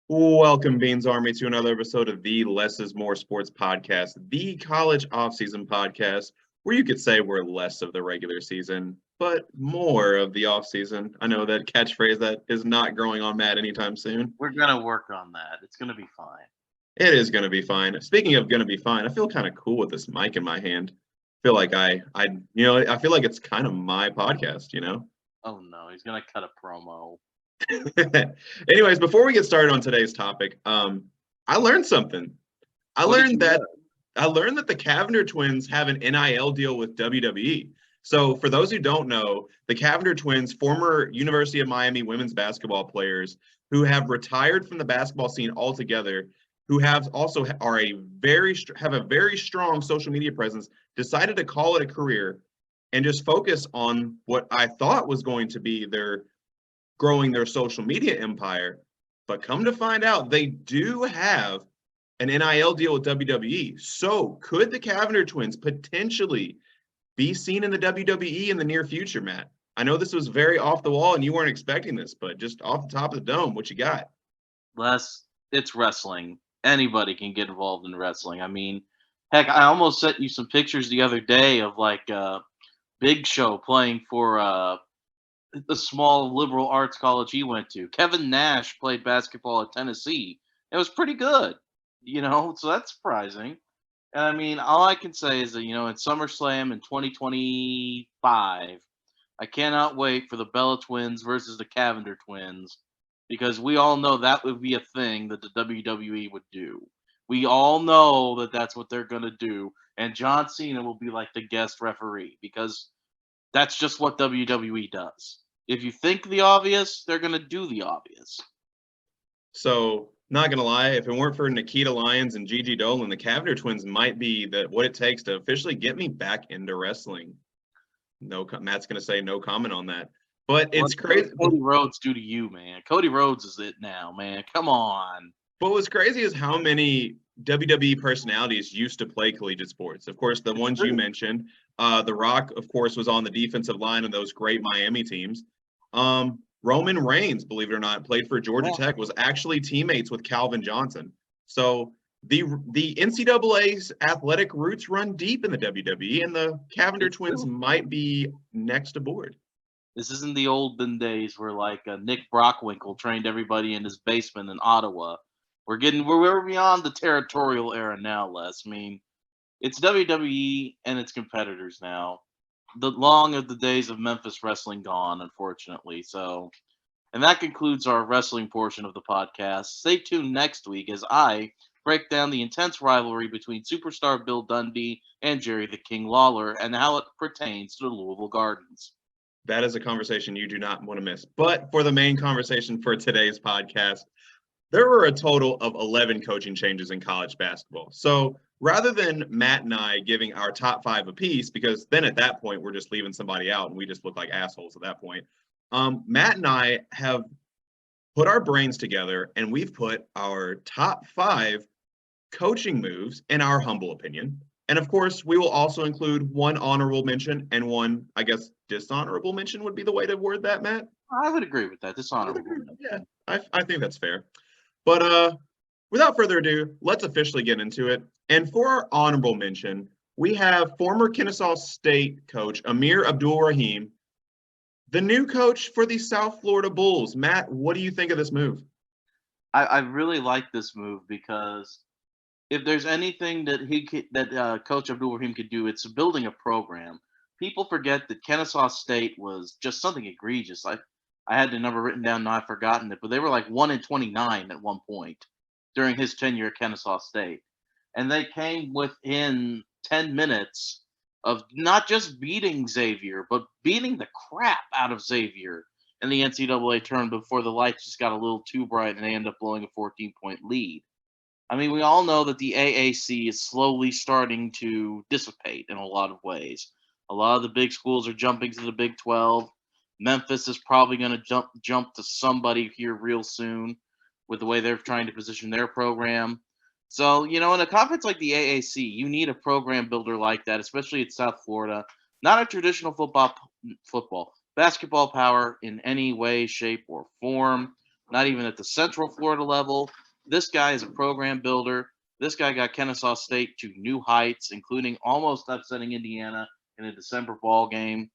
Welcome, Beans Army, to another episode of the Less is More Sports Podcast, the college offseason podcast, where you could say we're less of the regular season, but more of the offseason. I know that catchphrase that is not growing on Matt anytime soon. We're gonna work on that. It's gonna be fine. It is going to be fine. Speaking of going to be fine, I feel kind of cool with this mic in my hand. I feel like I feel like it's kind of my podcast. Oh no, he's gonna cut a promo. Anyways, before we get started on today's topic, I learned something. I What did you learned that learn? I learned that the Cavender twins have an NIL deal with WWE. So, for those who don't know, the Cavender twins, former University of Miami women's basketball players who have retired from the basketball scene altogether, who have also are a have a very strong social media presence, decided to call it a career and just focus on what I thought was going to be their growing their social media empire. But come to find out, they do have an NIL deal with WWE. So could the Cavender twins potentially be seen in the WWE in the near future, Matt? I know this was very off the wall and you weren't expecting this, but just off the top of the dome, what you got? Les, it's wrestling. Anybody can get involved in wrestling. I mean, heck, I almost sent you some pictures the other day of Big Show playing for the small liberal arts college he went to. Kevin Nash played basketball at Tennessee. It was pretty good, so that's surprising. And I mean, all I can say is that, in SummerSlam in 2025, I cannot wait for the Bella Twins versus the Cavender Twins because we all know that would be a thing that the WWE would do. We all know that that's what they're going to do. And John Cena will be like the guest referee because that's just what WWE does. If you think the obvious, they're going to do the obvious. So, not gonna lie, if it weren't for Nikita Lyons and Gigi Dolan, the Cavender twins might be what it takes to officially get me back into wrestling. No, Matt's gonna say no comment on that. But it's What did crazy. Cody Rhodes do to you, man? Cody Rhodes is it now, man. Come on. But what's crazy is how many WWE personalities used to play collegiate sports. Of course, the It's ones you true. mentioned. The Rock, of course, was on the defensive line of those great Miami teams. Roman Reigns, believe it or not, played for Georgia Yeah. Tech, was actually teammates with Calvin Johnson. So the NCAA's athletic roots run deep in the WWE, and the Cavender It's twins true. might be next aboard. This isn't the olden days where Nick Brockwinkle trained everybody in his basement in Ottawa. We're beyond the territorial era now, Les. I mean, it's WWE and its competitors now. The long of the days of Memphis wrestling gone, unfortunately. So, and that concludes our wrestling portion of the podcast. Stay tuned next week as I break down the intense rivalry between superstar Bill Dundee and Jerry the King Lawler and how it pertains to the Louisville Gardens. That is a conversation you do not want to miss. But for the main conversation for today's podcast, there were a total of 11 coaching changes in college basketball. So rather than Matt and I giving our top five apiece, because then at that point we're just leaving somebody out and we just look like assholes at that point, Matt and I have put our brains together and we've put our top five coaching moves in our humble opinion. And of course, we will also include one honorable mention and one, I guess, dishonorable mention would be the way to word that, Matt. I would agree with that. Dishonorable. Yeah, I think that's fair. But without further ado, let's officially get into it. And for our honorable mention, we have former Kennesaw State coach Amir Abdul-Rahim, the new coach for the South Florida Bulls. Matt, what do you think of this move? I really like this move because if there's anything Coach Abdul Rahim could do, it's building a program. People forget that Kennesaw State was just something egregious. I had the number written down, and I've forgotten it, but they were like 1-29 at one point during his tenure at Kennesaw State, and they came within 10 minutes of not just beating Xavier, but beating the crap out of Xavier in the NCAA tournament before the lights just got a little too bright and they ended up blowing a 14-point lead. I mean, we all know that the AAC is slowly starting to dissipate in a lot of ways. A lot of the big schools are jumping to the Big 12. Memphis is probably going to jump to somebody here real soon with the way they're trying to position their program. So, in a conference like the AAC, you need a program builder like that, especially at South Florida. Not a traditional basketball power in any way, shape, or form. not even at the Central Florida level. This guy is a program builder. This guy got Kennesaw State to new heights, including almost upsetting Indiana in a December ball game.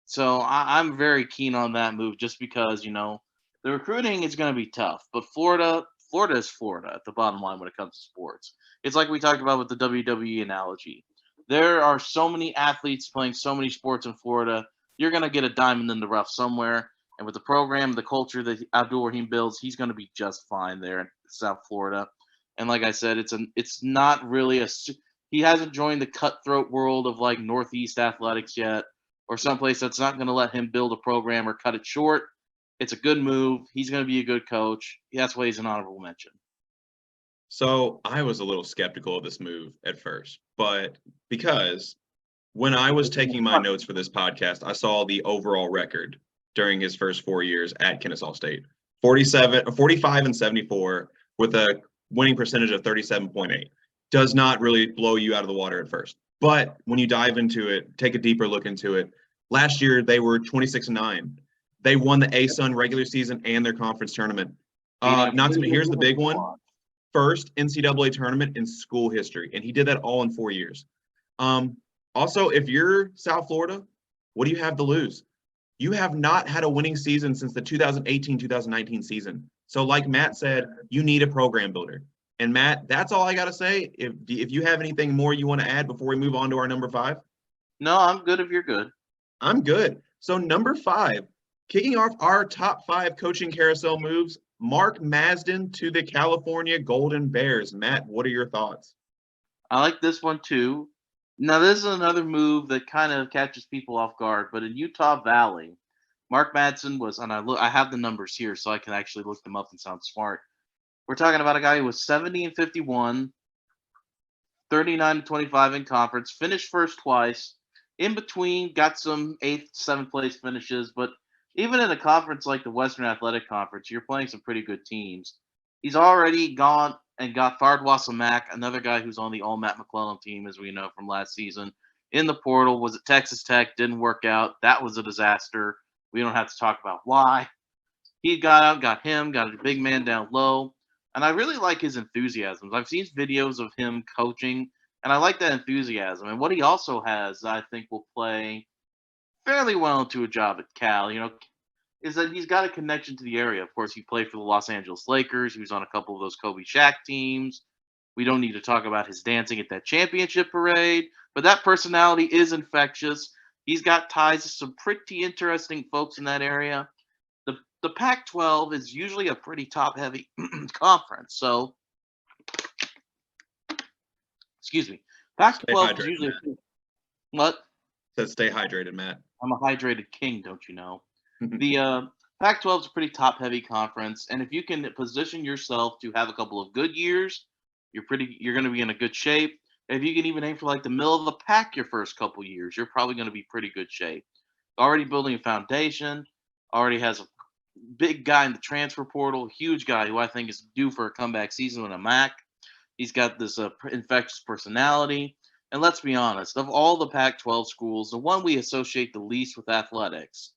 So I'm very keen on that move just because, the recruiting is going to be tough. But Florida is Florida at the bottom line when it comes to sports. It's like we talked about with the WWE analogy. There are so many athletes playing so many sports in Florida. You're going to get a diamond in the rough somewhere. And with the program, the culture that Abdul Rahim builds, he's going to be just fine there in South Florida. And like I said, it's not really he hasn't joined the cutthroat world of like Northeast athletics yet, or someplace that's not going to let him build a program or cut it short. It's a good move. He's going to be a good coach. That's why he's an honorable mention. So I was a little skeptical of this move at first, but because when I was taking my notes for this podcast, I saw the overall record during his first 4 years at Kennesaw State. 45 and 74 with a winning percentage of 37.8. Does not really blow you out of the water at first. But when you dive into it, take a deeper look into it, last year they were 26-9. They won the ASUN regular season and their conference tournament. Here's the big one. First NCAA tournament in school history, and he did that all in 4 years. Also, if you're South Florida, what do you have to lose? You have not had a winning season since the 2018-2019 season. So like Matt said, you need a program builder. And Matt, that's all I got to say. If you have anything more you want to add before we move on to our number 5. No, I'm good if you're good. I'm good. So number 5, kicking off our top 5 coaching carousel moves, Mark Masden to the California Golden Bears. Matt, what are your thoughts? I like this one too. Now, this is another move that kind of catches people off guard, but in Utah Valley, Mark Madsen was, and I have the numbers here so I can actually look them up and sound smart. We're talking about a guy who was 70 and 51, 39 and 25 in conference, finished first twice. In between, got some 8th, 7th place finishes, but even in a conference like the Western Athletic Conference, you're playing some pretty good teams. He's already gone and got Fardwassa Mack, another guy who's on the all Matt McClellan team, as we know from last season, in the portal. Was at Texas Tech, didn't work out. That was a disaster. We don't have to talk about why. He got out, got a big man down low. And I really like his enthusiasm. I've seen videos of him coaching, and I like that enthusiasm. And what he also has, I think, will play fairly well into a job at Cal, is that he's got a connection to the area. Of course, he played for the Los Angeles Lakers. He was on a couple of those Kobe Shaq teams. We don't need to talk about his dancing at that championship parade, but that personality is infectious. He's got ties to some pretty interesting folks in that area. The Pac-12 is usually a pretty top-heavy conference, so excuse me. Pac-12 is usually what? Says stay hydrated, Matt. I'm a hydrated king, don't you know? The Pac-12 is a pretty top-heavy conference, and if you can position yourself to have a couple of good years, you're going to be in a good shape. If you can even aim for like the middle of the pack your first couple years, you're probably going to be pretty good shape. Already building a foundation, already has a big guy in the transfer portal, huge guy who I think is due for a comeback season with a Mac. He's got this infectious personality. And let's be honest, of all the Pac-12 schools, the one we associate the least with athletics,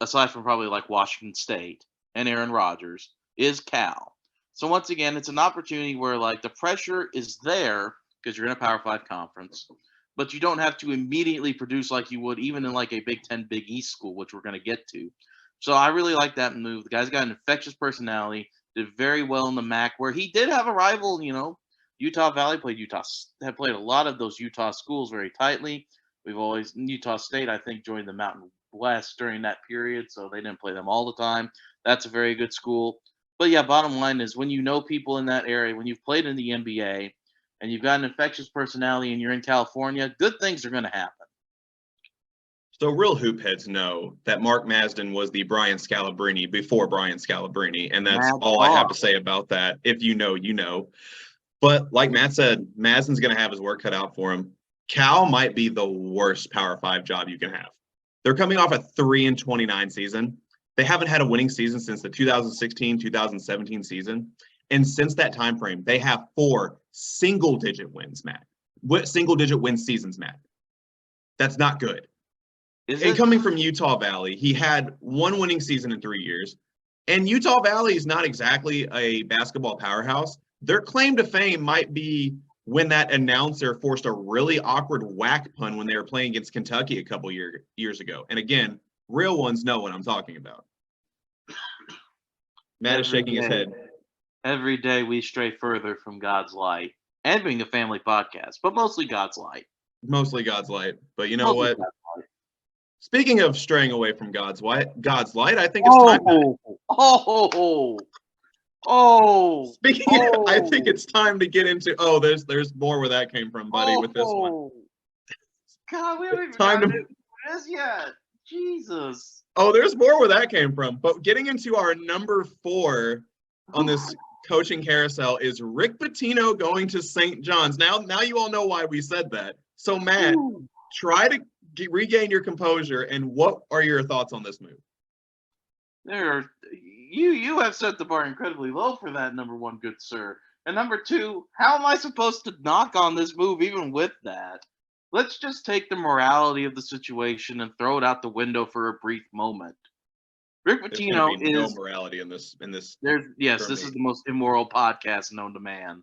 aside from probably like Washington State and Aaron Rodgers, is Cal. So once again, it's an opportunity where like the pressure is there because you're in a Power 5 conference, but you don't have to immediately produce like you would even in like a Big 10 Big East school, which we're going to get to. So I really like that move. The guy's got an infectious personality, did very well in the MAC, where he did have a rival, Utah Valley have played a lot of those Utah schools very tightly. Utah State, I think, joined the Mountain West during that period, so they didn't play them all the time. That's a very good school. But yeah, bottom line is when you know people in that area, when you've played in the NBA, and you've got an infectious personality and you're in California, good things are going to happen. So real hoop heads know that Mark Masden was the Brian Scalabrine before Brian Scalabrine, and that's all I have to say about that. If you know, you know. But like Matt said, Masden's going to have his work cut out for him. Cal might be the worst Power 5 job you can have. They're coming off a 3-29 season. They haven't had a winning season since the 2016-2017 season. And since that time frame, they have 4 single-digit wins, Matt. Single-digit win seasons, Matt. That's not good. And coming from Utah Valley, he had 1 winning season in 3 years. And Utah Valley is not exactly a basketball powerhouse. Their claim to fame might be when that announcer forced a really awkward whack pun when they were playing against Kentucky a couple years ago. And again, real ones know what I'm talking about. Matt is shaking his head. Every day we stray further from God's light and being a family podcast, but mostly God's light. Mostly God's light. But you know Mostly what? God's light. Speaking of straying away from God's light, I think it's time. I think it's time to get into. Oh, there's more where that came from, buddy. With this one. God, we haven't even gotten into this yet. Jesus. Oh, there's more where that came from. But getting into our number 4 on this coaching carousel is Rick Pitino going to St. John's. Now you all know why we said that. So Matt, try to regain your composure. And what are your thoughts on this move? You have set the bar incredibly low for that, number one, good sir. And number 2, how am I supposed to knock on this move even with that? Let's just take the morality of the situation and throw it out the window for a brief moment. Rick Pitino is no morality in this. This is the most immoral podcast known to man.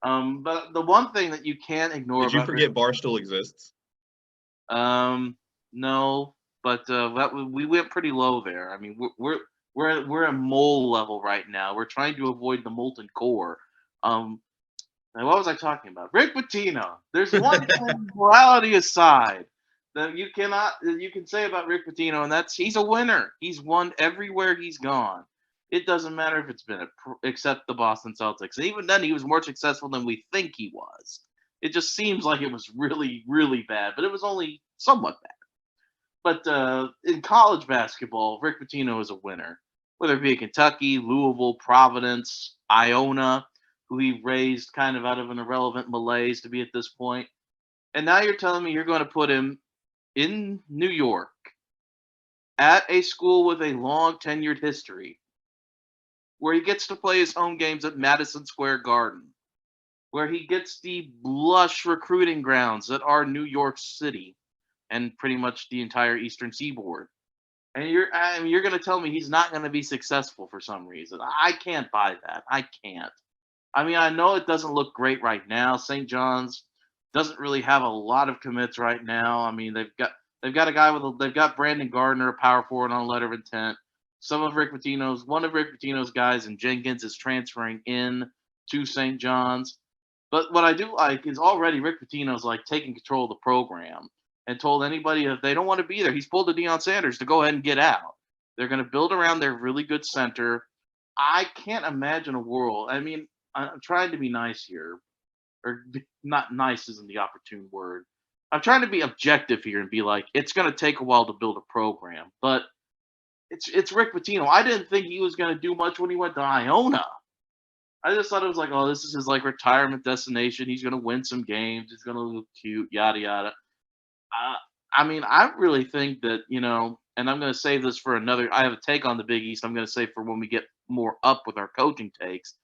But the one thing that you can't ignore. Did you forget Barstool exists? No, but we went pretty low there. I mean, we're at mole level right now. We're trying to avoid the molten core. Now, what was I talking about? Rick Pitino. There's one thing, morality aside, that you can say about Rick Pitino, and that's he's a winner. He's won everywhere he's gone. It doesn't matter if it's been except the Boston Celtics. And even then, he was more successful than we think he was. It just seems like it was really, really bad, but it was only somewhat bad. But in college basketball, Rick Pitino is a winner. Whether it be Kentucky, Louisville, Providence, Iona, who he raised kind of out of an irrelevant malaise to be at this point. And now you're telling me you're going to put him in New York at a school with a long tenured history where he gets to play his home games at Madison Square Garden, where he gets the lush recruiting grounds that are New York City and pretty much the entire Eastern Seaboard. And you're going to tell me he's not going to be successful for some reason. I can't buy that. I can't. I mean, I know it doesn't look great right now. St. John's doesn't really have a lot of commits right now. I mean, they've got a guy they've got Brandon Gardner, a power forward on a letter of intent. One of Rick Pitino's guys in Jenkins is transferring in to St. John's. But what I do like is already Rick Pitino's like taking control of the program and told anybody if they don't want to be there, he's pulled the Deion Sanders to go ahead and get out. They're going to build around their really good center. I can't imagine a world. I mean, I'm trying to be nice here, or not nice isn't the opportune word. I'm trying to be objective here and be like, it's going to take a while to build a program, but it's Rick Pitino. I didn't think he was going to do much when he went to Iona. I just thought it was like, oh, this is his like retirement destination. He's going to win some games. He's going to look cute, yada yada. I mean, I really think that, and I'm going to save this for another. I have a take on the Big East. I'm going to say for when we get more up with our coaching takes.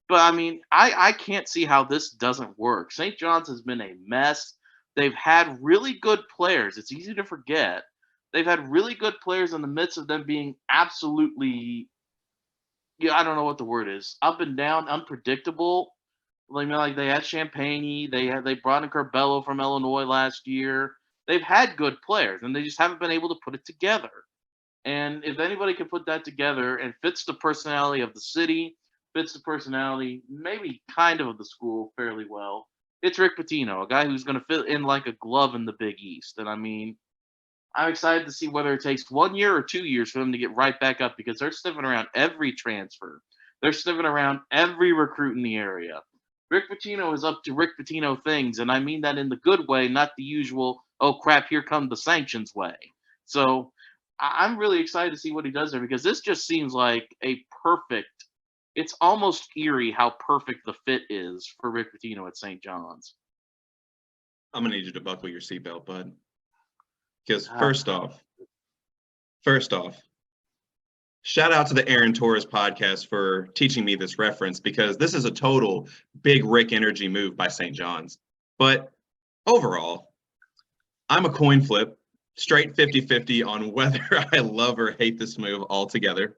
But I mean, I can't see how this doesn't work. St. John's has been a mess. They've had really good players. It's easy to forget. They've had really good players in the midst of them being absolutely, I don't know what the word is, up and down, unpredictable. Like they had Champagne. They brought in Corbello from Illinois last year. They've had good players, and they just haven't been able to put it together. And if anybody can put that together and fits the personality of the city, fits the personality, maybe kind of the school fairly well, it's Rick Pitino, a guy who's going to fit in like a glove in the Big East. And I mean, I'm excited to see whether it takes 1 year or 2 years for them to get right back up, because they're sniffing around every transfer. They're sniffing around every recruit in the area. Rick Pitino is up to Rick Pitino things, and I mean that in the good way, not the usual, oh crap, here come the sanctions way. So I'm really excited to see what he does there, because this just seems like it's almost eerie how perfect the fit is for Rick Pitino at St. John's. I'm going to need you to buckle your seatbelt, bud. Because first off, shout out to the Aaron Torres podcast for teaching me this reference, because this is a total big Rick energy move by St. John's. But overall, I'm a coin flip, straight 50-50 on whether I love or hate this move altogether.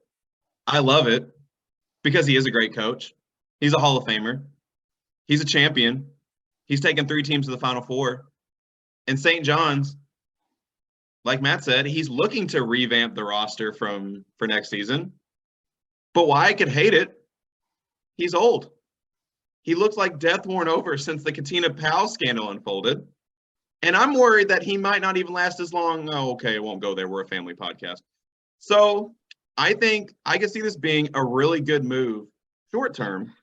I love it because he is a great coach. He's a Hall of Famer. He's a champion. He's taken 3 teams to the Final Four. And St. John's, like Matt said, he's looking to revamp the roster for next season. But why I could hate it, he's old. He looks like death worn over since the Katina Powell scandal unfolded. And I'm worried that he might not even last as long. Oh, okay, it won't go there. We're a family podcast. So I think I can see this being a really good move short term.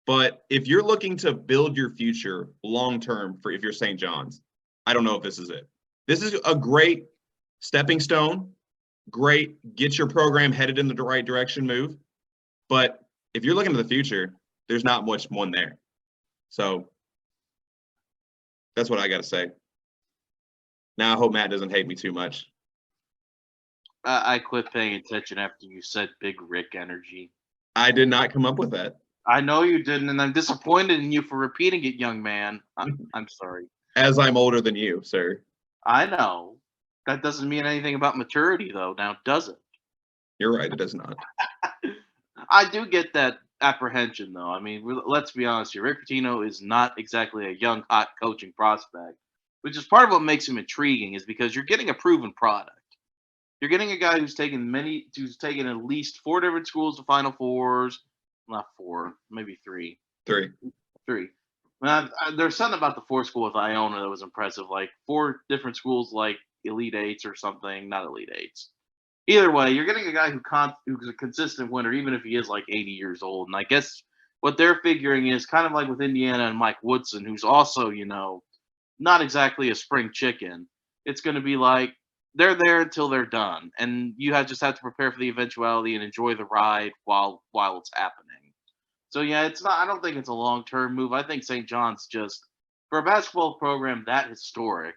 But if you're looking to build your future long term for if you're St. John's, I don't know if this is it. This is a great stepping stone, great get your program headed in the right direction move. But if you're looking to the future, there's not much one there. So that's what I got to say. Now I hope Matt doesn't hate me too much. I quit paying attention after you said Big Rick energy. I did not come up with that. I know you didn't, and I'm disappointed in you for repeating it, young man. I'm sorry. As I'm older than you, sir. I know. That doesn't mean anything about maturity, though, now does it? You're right, it does not. I do get that apprehension, though. I mean, let's be honest here. Rick Pitino is not exactly a young, hot coaching prospect, which is part of what makes him intriguing, is because you're getting a proven product. You're getting a guy who's taken at least 4 different schools to Final Fours. Not 4, maybe 3. 3. 3. There's something about the 4 school with Iona that was impressive. Like 4 different schools, like Elite Eights or something. Not Elite Eights. Either way, you're getting a guy who's a consistent winner, even if he is like 80 years old. And I guess what they're figuring is kind of like with Indiana and Mike Woodson, who's also, not exactly a spring chicken. It's going to be like they're there until they're done, and you just have to prepare for the eventuality and enjoy the ride while it's happening. So yeah, it's not. I don't think it's a long-term move. I think St. John's just for a basketball program that historic.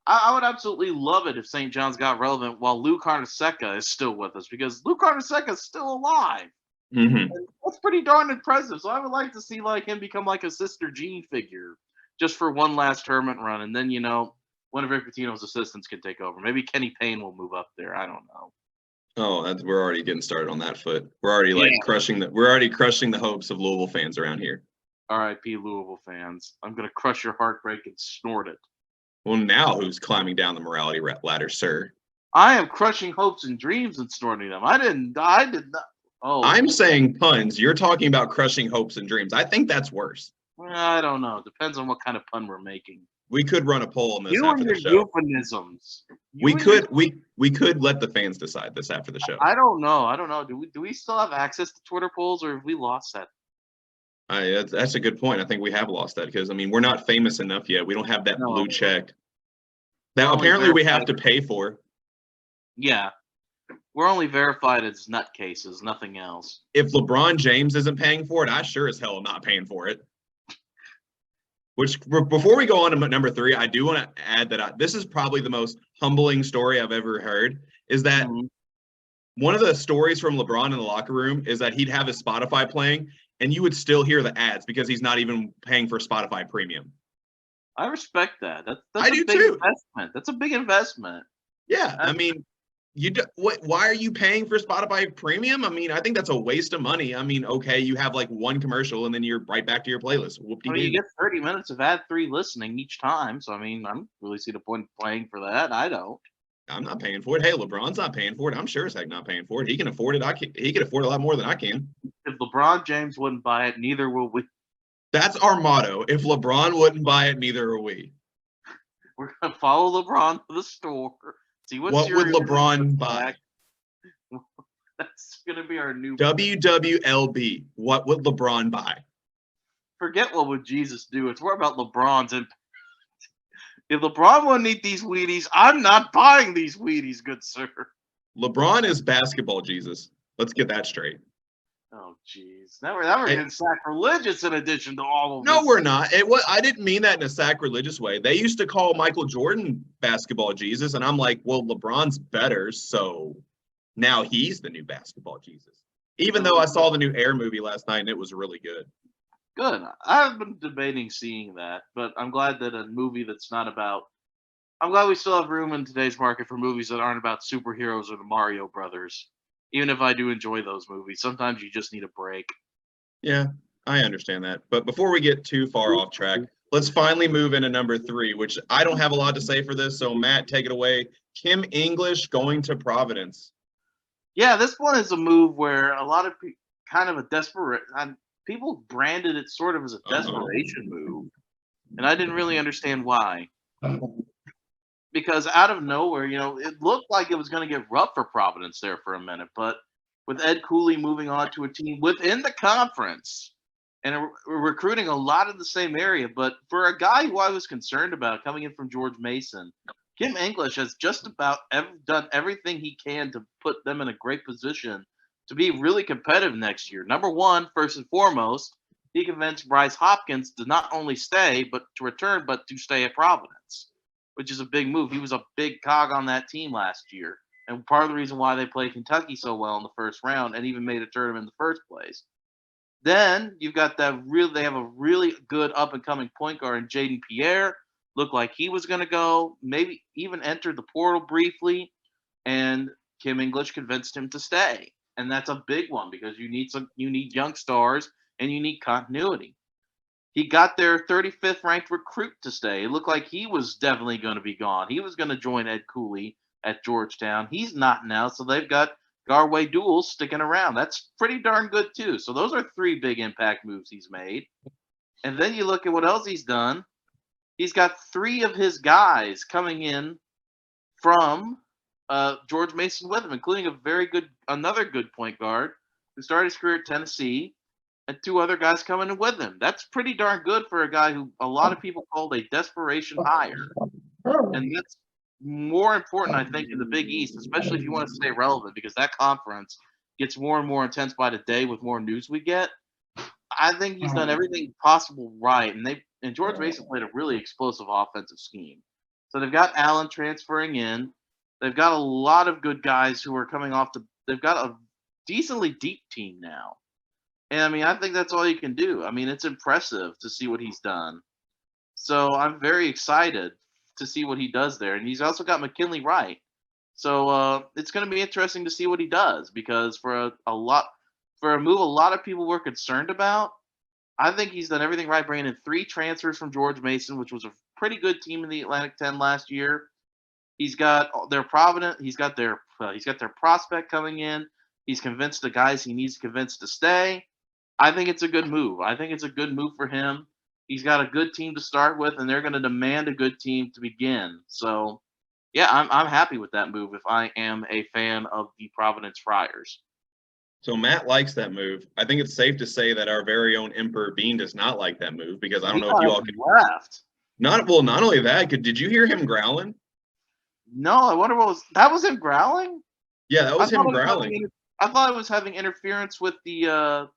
I would absolutely love it if St. John's got relevant while Lou Carnesecca is still with us, because Lou Carnesecca is still alive. Mm-hmm. And that's pretty darn impressive. So I would like to see like him become like a Sister Jean figure just for one last tournament run, and then one of Rick Pitino's assistants can take over. Maybe Kenny Payne will move up there. I don't know. Oh, we're already getting started on that foot. We're already crushing the hopes of Louisville fans around here. R.I.P. Louisville fans. I'm gonna crush your heartbreak and snort it. Well, now who's climbing down the morality ladder, sir? I am crushing hopes and dreams and snorting them. I did not. Oh, I'm saying puns. You're talking about crushing hopes and dreams. I think that's worse. I don't know. Depends on what kind of pun we're making. We could run a poll on this You after and the your show. euphemisms. We could let the fans decide this after the show. I don't know. Do we still have access to Twitter polls, or have we lost that? That's a good point. I think we have lost that because we're not famous enough yet. We don't have that blue check that apparently we have to pay for. Yeah, we're only verified as nutcases, nothing else. If LeBron James isn't paying for it, I sure as hell am not paying for it. Which, before we go on to number 3, I do want to add that this is probably the most humbling story I've ever heard, is that one of the stories from LeBron in the locker room is that he'd have his Spotify playing, and you would still hear the ads because he's not even paying for Spotify Premium. I respect that. That's I do a big too. investment. That's a big investment. Yeah, why are you paying for Spotify Premium? I think that's a waste of money. Okay, you have like one commercial and then you're right back to your playlist. You get 30 minutes of ad-free listening each time. So, I don't really see the point of paying for that. I don't. I'm not paying for it. Hey, LeBron's not paying for it. I'm sure as heck not paying for it. He can afford it. He can afford a lot more than I can. If LeBron James wouldn't buy it, neither will we. That's our motto. If LeBron wouldn't buy it, neither are we. We're going to follow LeBron to the store. See what would LeBron buy? That's going to be our new WWLB. What would LeBron buy? Forget what would Jesus do. It's more about LeBron's impact. If LeBron wouldn't eat these Wheaties, I'm not buying these Wheaties, good sir. LeBron is basketball Jesus. Let's get that straight. Oh, jeez. Now we're getting sacrilegious in addition to all of this. No, we're not. I didn't mean that in a sacrilegious way. They used to call Michael Jordan basketball Jesus, and I'm like, well, LeBron's better, so now he's the new basketball Jesus. Even though I saw the new Air movie last night, and it was really good. Good. I've been debating seeing that, but I'm glad that a movie that's not about... I'm glad we still have room in today's market for movies that aren't about superheroes or the Mario Brothers. even if I do enjoy those movies. Sometimes you just need a break. Yeah, I understand that. But before we get too far off track, let's finally move into number 3, which I don't have a lot to say for this. So Matt, take it away. Kim English going to Providence. Yeah, this one is a move where a lot of kind of a desperate. People branded it sort of as a Uh-oh. desperation move, and I didn't really understand why. Because out of nowhere, it looked like it was going to get rough for Providence there for a minute, but with Ed Cooley moving on to a team within the conference and recruiting a lot in the same area, but for a guy who I was concerned about coming in from George Mason, Kim English has just about done everything he can to put them in a great position to be really competitive next year. Number one, first and foremost, he convinced Bryce Hopkins to not only stay, but to return, but to stay at Providence, which is a big move. He was a big cog on that team last year, and part of the reason why they played Kentucky so well in the first round and even made a tournament in the first place. Then you've got they have a really good up and coming point guard in Jaden Pierre. Looked like he was going to go, maybe even entered the portal briefly, and Kim English convinced him to stay. And that's a big one because you need young stars and you need continuity. He got their 35th ranked recruit to stay. It looked like he was definitely going to be gone. He was going to join Ed Cooley at Georgetown. He's not now, so they've got Garway Duels sticking around. That's pretty darn good too. So those are 3 big impact moves he's made. And then you look at what else he's done. He's got 3 of his guys coming in from George Mason with him, including another good point guard who started his career at Tennessee, and 2 other guys coming in with him. That's pretty darn good for a guy who a lot of people called a desperation hire. And that's more important, I think, in the Big East, especially if you want to stay relevant, because that conference gets more and more intense by the day with more news we get. I think he's done everything possible right, and George Mason played a really explosive offensive scheme. So they've got Allen transferring in. They've got a lot of good guys who are coming off they've got a decently deep team now. And I mean, I think that's all you can do. I mean, it's impressive to see what he's done. So I'm very excited to see what he does there. And he's also got McKinley Wright. So it's going to be interesting to see what he does because for a move a lot of people were concerned about, I think he's done everything right, bringing in 3 transfers from George Mason, which was a pretty good team in the Atlantic 10 last year. He's got their Provident. He's got their prospect coming in. He's convinced the guys he needs to convince to stay. I think it's a good move. I think it's a good move for him. He's got a good team to start with, and they're going to demand a good team to begin. So, yeah, I'm happy with that move if I am a fan of the Providence Friars. So Matt likes that move. I think it's safe to say that our very own Emperor Bean does not like that move because I don't know if you all could. Left. Not only that. Did you hear him growling? No, I wonder that was him growling. Yeah, that was him growling. I thought it was having interference with the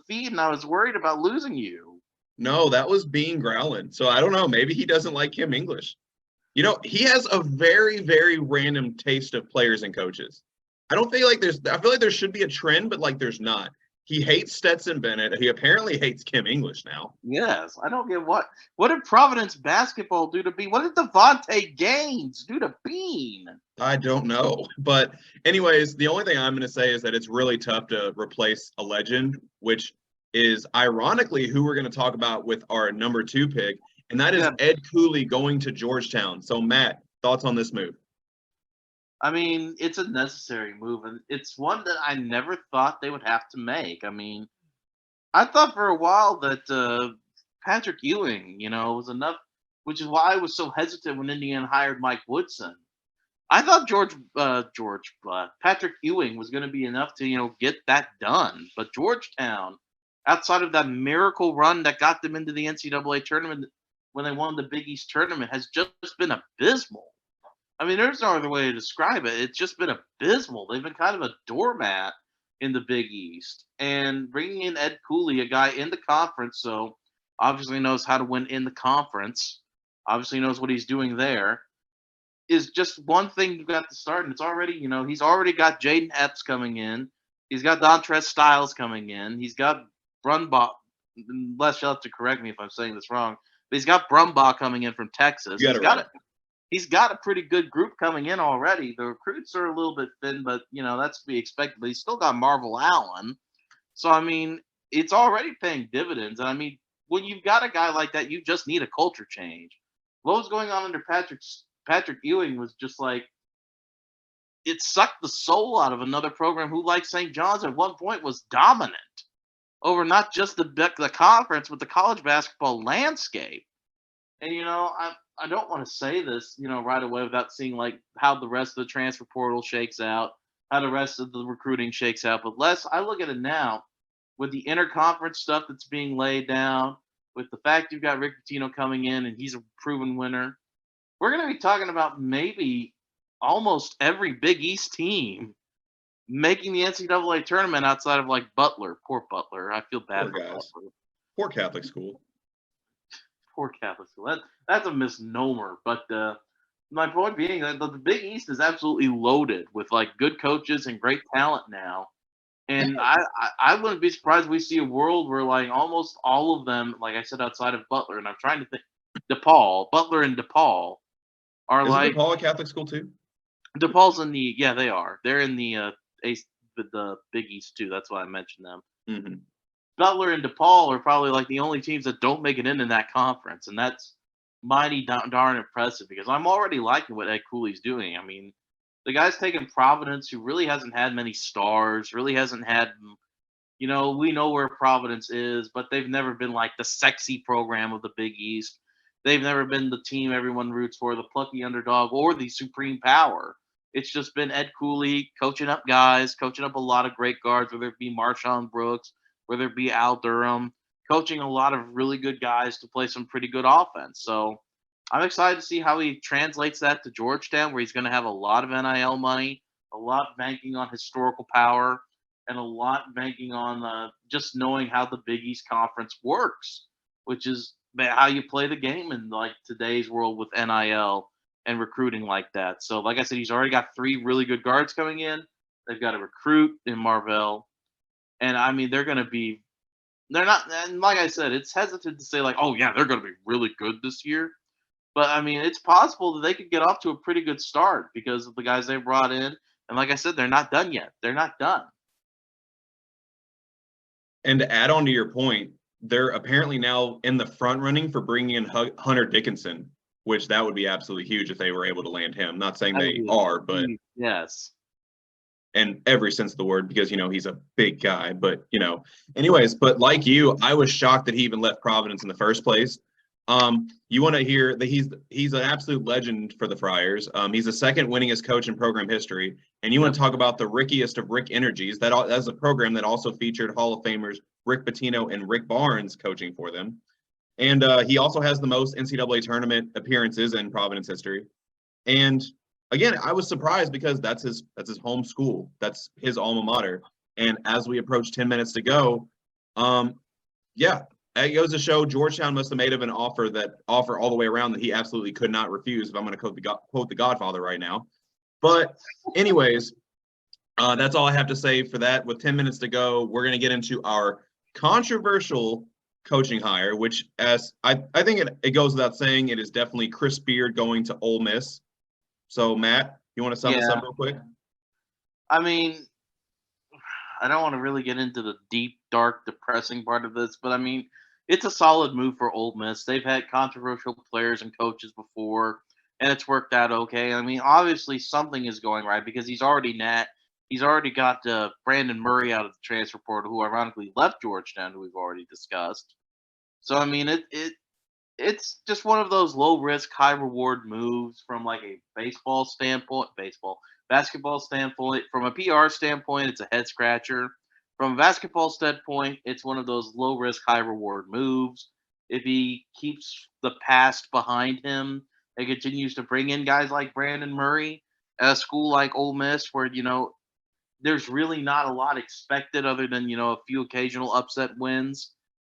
feed, and I was worried about losing you. No, that was Bean growling. So I don't know. Maybe he doesn't like Kim English. He has a very, very random taste of players and coaches. I feel like there should be a trend, but there's not. He hates Stetson Bennett. He apparently hates Kim English now. Yes, I don't get what did Providence basketball do to Bean? What did Devontae Gaines do to Bean? I don't know. But anyways, the only thing I'm going to say is that it's really tough to replace a legend, which is ironically who we're going to talk about with our number 2 pick, and that is Ed Cooley going to Georgetown. So Matt, thoughts on this move? I mean, it's a necessary move, and it's one that I never thought they would have to make. I mean, I thought for a while that Patrick Ewing, was enough, which is why I was so hesitant when Indiana hired Mike Woodson. I thought Patrick Ewing was going to be enough to, get that done. But Georgetown, outside of that miracle run that got them into the NCAA tournament when they won the Big East tournament, has just been abysmal. I mean, there's no other way to describe it. It's just been abysmal. They've been kind of a doormat in the Big East. And bringing in Ed Cooley, a guy in the conference, so obviously knows how to win in the conference, obviously knows what he's doing there, is just one thing you've got to start. And it's already, he's already got Jaden Epps coming in. He's got Dontrez Styles coming in. He's got Brumbaugh. Les, you'll have to correct me if I'm saying this wrong. But he's got Brumbaugh coming in from Texas. he's got a pretty good group coming in already. The recruits are a little bit thin, but that's to be expected. But he's still got Marvel Allen, so I mean, it's already paying dividends. And I mean, when you've got a guy like that, you just need a culture change. What was going on under Patrick Ewing was just like it sucked the soul out of another program who, like St. John's, at one point was dominant over not just the conference, but the college basketball landscape. And I don't want to say this, right away without seeing like how the rest of the transfer portal shakes out, how the rest of the recruiting shakes out. But Les, I look at it now with the interconference stuff that's being laid down, with the fact you've got Rick Pitino coming in and he's a proven winner. We're going to be talking about maybe almost every Big East team making the NCAA tournament outside of like Butler. Poor Butler. I feel bad Poor for guys. Butler. Poor Catholic school. Poor Catholic school. That's a misnomer. But my point being that the Big East is absolutely loaded with like good coaches and great talent now. And I wouldn't be surprised if we see a world where like almost all of them, like I said, outside of Butler, and I'm trying to think, Butler and DePaul are Isn't like DePaul a Catholic school too? DePaul's in the they are. They're in the the Big East too. That's why I mentioned them. Mm-hmm. Butler and DePaul are probably like the only teams that don't make it in that conference, and that's mighty darn impressive because I'm already liking what Ed Cooley's doing. I mean, the guy's taken Providence, who really hasn't had many stars, really hasn't had, we know where Providence is, but they've never been like the sexy program of the Big East. They've never been the team everyone roots for, the plucky underdog, or the supreme power. It's just been Ed Cooley coaching up guys, coaching up a lot of great guards, whether it be Marshawn Brooks, whether it be Al Durham, coaching a lot of really good guys to play some pretty good offense. So I'm excited to see how he translates that to Georgetown, where he's going to have a lot of NIL money, a lot banking on historical power, and a lot banking on just knowing how the Big East Conference works, which is how you play the game in like today's world with NIL and recruiting like that. So, like I said, he's already got 3 really good guards coming in. They've got a recruit in Marvell, and I mean they're going to be. They're not, and like I said, it's hesitant to say like, oh yeah, they're going to be really good this year. But I mean, it's possible that they could get off to a pretty good start because of the guys they brought in. And like I said, they're not done yet. They're not done. And to add on to your point, they're apparently now in the front running for bringing in Hunter Dickinson, which that would be absolutely huge if they were able to land him. Not saying they are, but yes. In every sense of the word, because he's a big guy. But anyways, but like you, I was shocked that he even left Providence in the first place. You want to hear that he's an absolute legend for the Friars. He's the second winningest coach in program history, and you want to talk about the rickiest of Rick energies. That's a program that also featured Hall of Famers Rick Pitino and Rick Barnes coaching for them, and he also has the most NCAA tournament appearances in Providence history. And again, I was surprised because that's his home school, that's his alma mater. And as we approach 10 minutes to go, yeah. It goes to show Georgetown must have made him an offer all the way around that he absolutely could not refuse, if I'm going to quote the Godfather right now. But anyways, that's all I have to say for that. With 10 minutes to go, we're going to get into our controversial coaching hire, which, as I think it goes without saying, it is definitely Chris Beard going to Ole Miss. So, Matt, you want to sum this up real quick? I mean, I don't want to really get into the deep, dark, depressing part of this, but I mean, it's a solid move for Ole Miss. They've had controversial players and coaches before, and it's worked out okay. I mean, obviously something is going right because he's already got Brandon Murray out of the transfer portal, who ironically left Georgetown, who we've already discussed. So I mean, it's just one of those low risk, high reward moves from like a basketball standpoint. From a PR standpoint, it's a head scratcher. From a basketball standpoint, it's one of those low risk, high reward moves. If he keeps the past behind him and continues to bring in guys like Brandon Murray at a school like Ole Miss, where there's really not a lot expected other than a few occasional upset wins,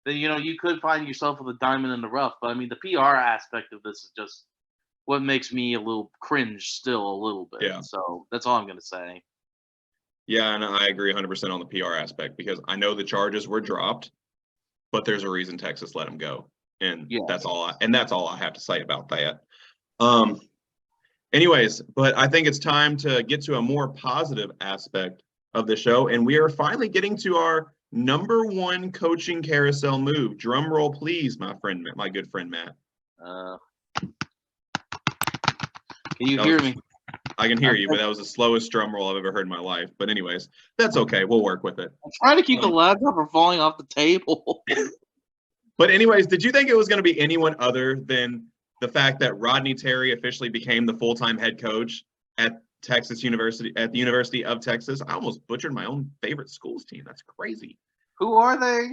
then you could find yourself with a diamond in the rough. But I mean, the PR aspect of this is just what makes me a little cringe still a little bit. Yeah. So that's all I'm going to say. Yeah, and I agree 100% on the PR aspect because I know the charges were dropped, but there's a reason Texas let him go, and that's all I have to say about that. Anyways, but I think it's time to get to a more positive aspect of the show, and we are finally getting to our number one coaching carousel move. Drum roll, please, my good friend Matt. Uh, can you hear me? I can hear you, but that was the slowest drum roll I've ever heard in my life. But anyways, that's okay. We'll work with it. I'm trying to keep the laptop from falling off the table. But anyways, did you think it was going to be anyone other than the fact that Rodney Terry officially became the full-time head coach at Texas University, at the University of Texas? I almost butchered my own favorite school's team. That's crazy. Who are they?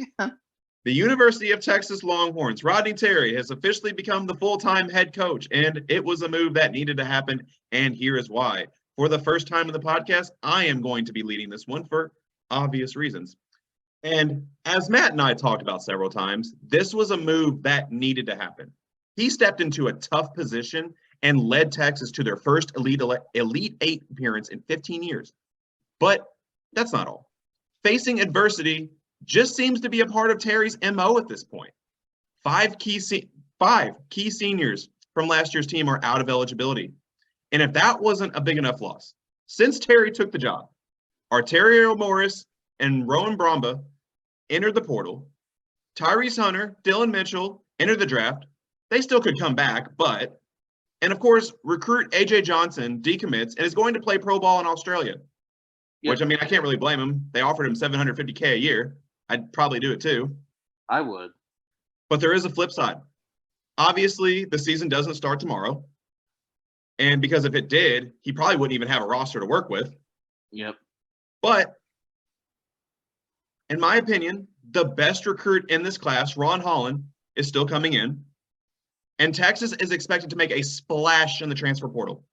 The University of Texas Longhorns. Rodney Terry has officially become the full-time head coach, and it was a move that needed to happen, and here is why. For the first time in the podcast, I am going to be leading this one for obvious reasons. And as Matt and I talked about several times, this was a move that needed to happen. He stepped into a tough position and led Texas to their first Elite Eight appearance in 15 years. But that's not all. Facing adversity just seems to be a part of Terry's MO at this point. Five key seniors from last year's team are out of eligibility. And if that wasn't a big enough loss, since Terry took the job, Arterio Morris and Rowan Bromba entered the portal. Tyrese Hunter, Dylan Mitchell entered the draft. They still could come back, but, and of course, recruit AJ Johnson decommits and is going to play pro ball in Australia. Yep. Which, I mean, I can't really blame him. They offered him $750K a year. I'd probably do it too. I would. But there is a flip side. Obviously, the season doesn't start tomorrow. And because if it did, he probably wouldn't even have a roster to work with. Yep. But in my opinion, the best recruit in this class, Ron Holland, is still coming in. And Texas is expected to make a splash in the transfer portal.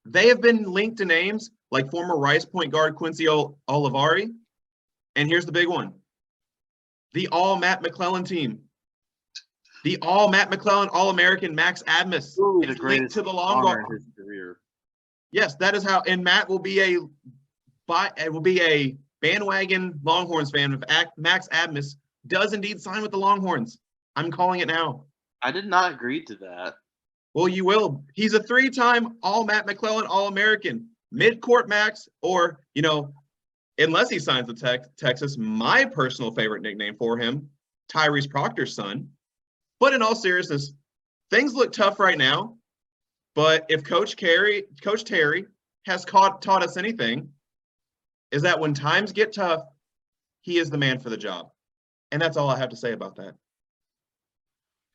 They have been linked to names like former Rice point guard Quincy Olivari. And here's the big one. The all-Matt McClellan team. The all-Matt McClellan All-American Max Admis is linked to the Longhorns. Yes, that is how. And Matt will be a bandwagon Longhorns fan if Max Admis does indeed sign with the Longhorns. I'm calling it now. I did not agree to that. Well, you will. He's a 3-time All-Matt McClellan All-American. Mid-court Max, or, unless he signs with Texas, my personal favorite nickname for him, Tyrese Proctor's son. But in all seriousness, things look tough right now. But if Coach Terry has taught us anything, is that when times get tough, he is the man for the job. And that's all I have to say about that.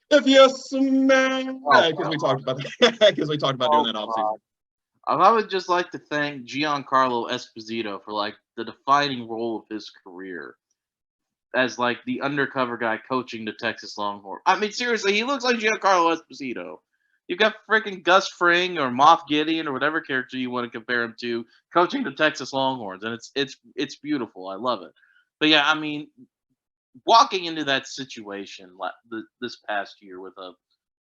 If yes, man, because we talked about that. Because we talked about doing that offseason. I would just like to thank Giancarlo Esposito for the defining role of his career as the undercover guy coaching the Texas Longhorns. I mean, seriously, he looks like Giancarlo Esposito. You've got freaking Gus Fring or Moff Gideon or whatever character you want to compare him to coaching the Texas Longhorns, and it's beautiful. I love it. But yeah, I mean, walking into that situation this past year with a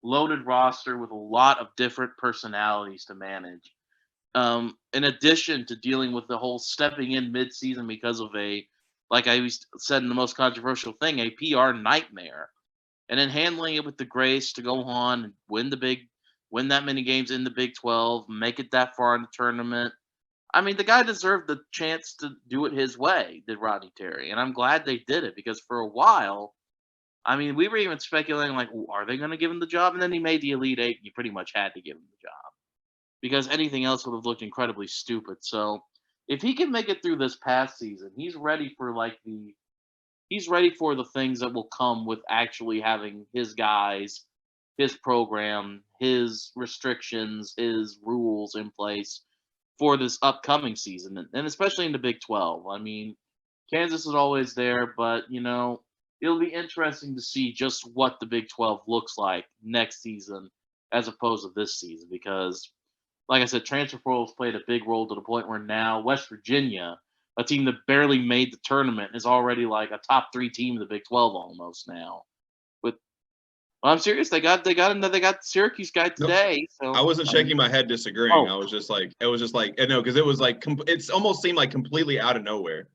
loaded roster with a lot of different personalities to manage, in addition to dealing with the whole stepping in mid-season because of like I said in the most controversial thing, a PR nightmare, and then handling it with the grace to go on and win that many games in the Big 12, make it that far in the tournament. I mean, the guy deserved the chance to do it his way, did Rodney Terry. And I'm glad they did it because for a while, I mean, we were even speculating, are they going to give him the job? And then he made the Elite Eight, and you pretty much had to give him the job because anything else would have looked incredibly stupid. So if he can make it through this past season, he's ready for the things that will come with actually having his guys, his program, his restrictions, his rules in place for this upcoming season, and especially in the Big 12. I mean, Kansas is always there, but, it'll be interesting to see just what the Big 12 looks like next season as opposed to this season because, like I said, transfer portals played a big role to the point where now West Virginia, a team that barely made the tournament, is already a top 3 team in the Big 12 almost now. I'm serious. They got the Syracuse guy today. Nope. So I wasn't shaking my head disagreeing. I was just because it was it's almost seemed like completely out of nowhere.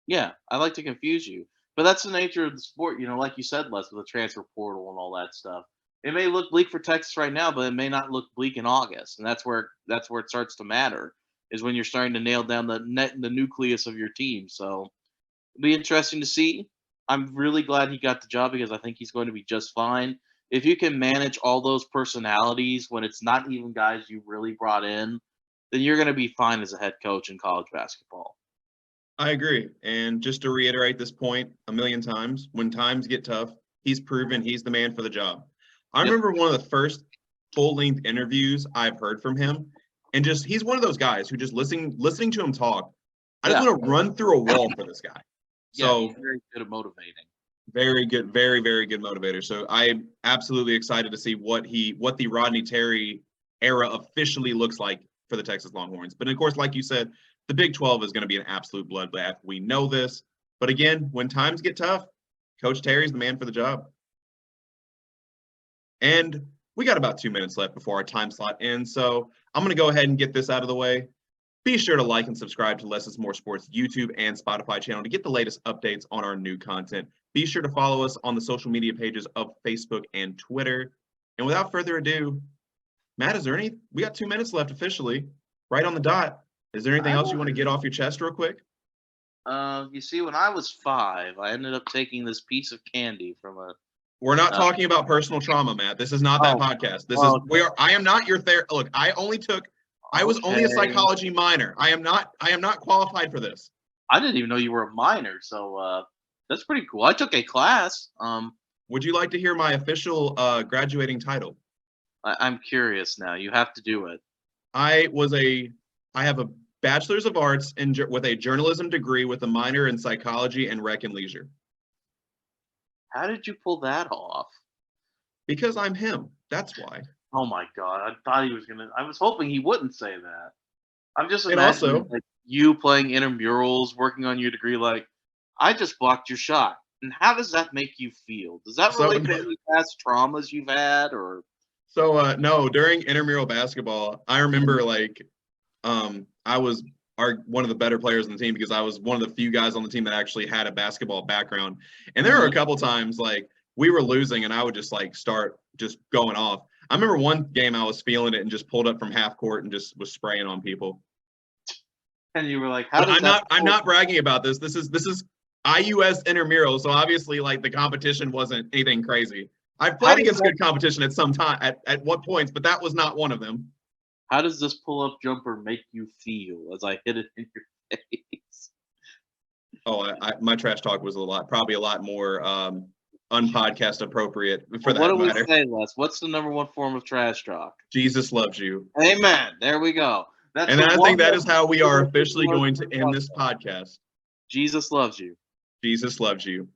Yeah, I like to confuse you, but that's the nature of the sport. Like you said, Les, with the transfer portal and all that stuff. It may look bleak for Texas right now, but it may not look bleak in August, and that's where it starts to matter is when you're starting to nail down the nucleus of your team. So it'll be interesting to see. I'm really glad he got the job because I think he's going to be just fine. If you can manage all those personalities when it's not even guys you really brought in, then you're going to be fine as a head coach in college basketball. I agree. And just to reiterate this point a million times, when times get tough, he's proven he's the man for the job. I Yep. remember one of the first full-length interviews I've heard from him, and just he's one of those guys who just listening to him talk, I just Yeah. want to run through a wall for this guy. Yeah, So he's very good at motivating. very good, very, very good motivator. So I'm absolutely excited to see what the Rodney Terry era officially looks like for the Texas Longhorns. But of course, like you said, the Big 12 is going to be an absolute bloodbath. We know this. But again, when times get tough, Coach Terry's the man for the job. And we got about 2 minutes left before our time slot ends. So I'm going to go ahead and get this out of the way. Be sure to like and subscribe to Less is More Sports YouTube and Spotify channel to get the latest updates on our new content. Be sure to follow us on the social media pages of Facebook and Twitter. And without further ado, Matt, we got 2 minutes left officially, right on the dot. Is there anything else you want to get off your chest real quick? You see, when I was 5, I ended up taking this piece of candy from a. We're not talking about personal trauma, Matt. This is not that podcast. I am not your therapist. Look, I was only a psychology minor. I am not qualified for this. I didn't even know you were a minor, so that's pretty cool. I took a class. Would you like to hear my official graduating title? I'm curious now. You have to do it. I have a bachelor's of arts with a journalism degree with a minor in psychology and rec and leisure. How did you pull that off? Because I'm him. That's why. Oh my god! I thought he was gonna. I was hoping he wouldn't say that. I'm just imagining like you playing intramurals, working on your degree. Like, I just blocked your shot. And how does that make you feel? Does that relate to any past traumas you've had, or? So no, during intramural basketball, I remember I was one of the better players on the team because I was one of the few guys on the team that actually had a basketball background. And there were a couple times like we were losing and I would just start just going off. I remember one game I was feeling it and just pulled up from half court and just was spraying on people. And you were like, I'm not bragging about this. This is IUS intramural, so obviously the competition wasn't anything crazy. I've played against good competition at some time at what points, but that was not one of them. How does this pull-up jumper make you feel as I hit it in your face? Oh, my trash talk was probably a lot more unpodcast appropriate for that matter. What do we say, Les? What's the number one form of trash talk? Jesus loves you. Amen. There we go. And I think that is how we are officially going to end this podcast. Jesus loves you. Jesus loves you.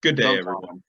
Good day, everyone.